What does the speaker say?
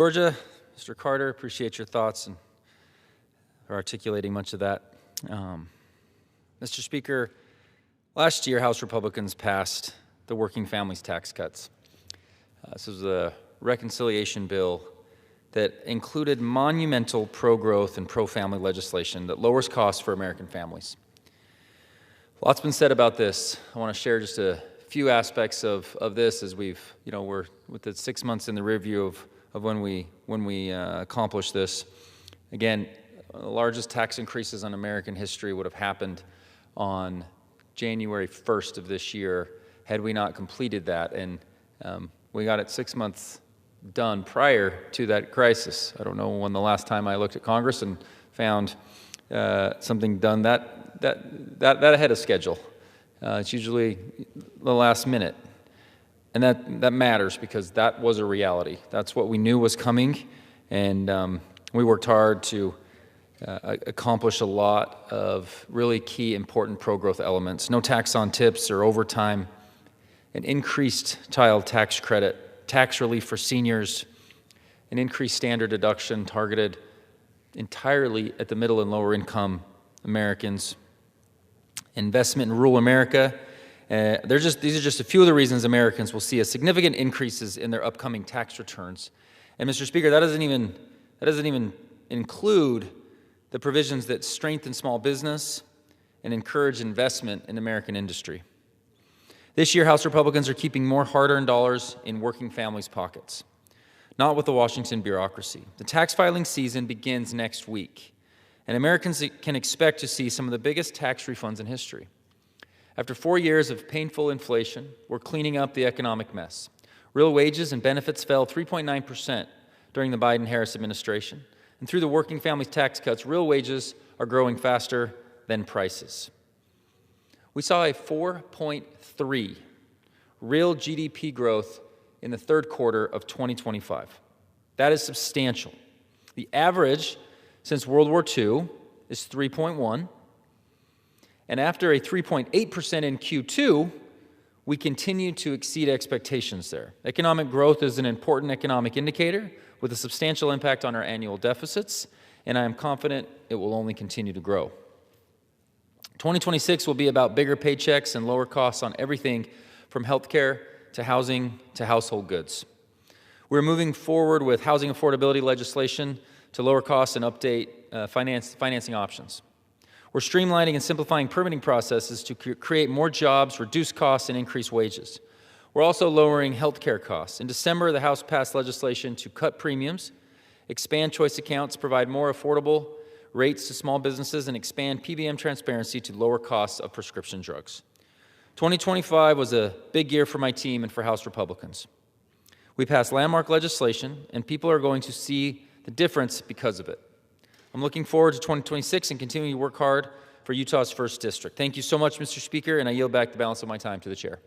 Georgia, Mr. Carter, appreciate your thoughts and for articulating much of that. Mr. Speaker, last year, House Republicans passed the Working Families Tax Cuts. This was a reconciliation bill that included monumental pro-growth and pro-family legislation that lowers costs for American families. Lots been said about this. I want to share just a few aspects of this as we're with the 6 months in the review of when we accomplished this. Again, the largest tax increases in American history would have happened on January 1st of this year had we not completed that, and we got it 6 months done prior to that crisis. I don't know when the last time I looked at Congress and found something done that ahead of schedule. It's usually the last minute. And that matters because that was a reality. That's what we knew was coming, and we worked hard to accomplish a lot of really key, important pro-growth elements. No tax on tips or overtime, an increased child tax credit, tax relief for seniors, an increased standard deduction targeted entirely at the middle and lower income Americans, investment in rural America. These are just a few of the reasons Americans will see a significant increases in their upcoming tax returns. And Mr. Speaker, that doesn't even include the provisions that strengthen small business and encourage investment in American industry. This year, House Republicans are keeping more hard-earned dollars in working families' pockets, not with the Washington bureaucracy. The tax filing season begins next week, and Americans can expect to see some of the biggest tax refunds in history. After 4 years of painful inflation, we're cleaning up the economic mess. Real wages and benefits fell 3.9% during the Biden-Harris administration. And through the Working Families Tax Cuts, real wages are growing faster than prices. We saw a 4.3 real GDP growth in the third quarter of 2025. That is substantial. The average since World War II is 3.1. And after a 3.8% in Q2, we continue to exceed expectations there. Economic growth is an important economic indicator with a substantial impact on our annual deficits, and I am confident it will only continue to grow. 2026 will be about bigger paychecks and lower costs on everything from healthcare to housing to household goods. We're moving forward with housing affordability legislation to lower costs and update financing options. We're streamlining and simplifying permitting processes to create more jobs, reduce costs, and increase wages. We're also lowering health care costs. In December, the House passed legislation to cut premiums, expand choice accounts, provide more affordable rates to small businesses, and expand PBM transparency to lower costs of prescription drugs. 2025 was a big year for my team and for House Republicans. We passed landmark legislation, and people are going to see the difference because of it. I'm looking forward to 2026 and continuing to work hard for Utah's 1st District. Thank you so much, Mr. Speaker, and I yield back the balance of my time to the Chair.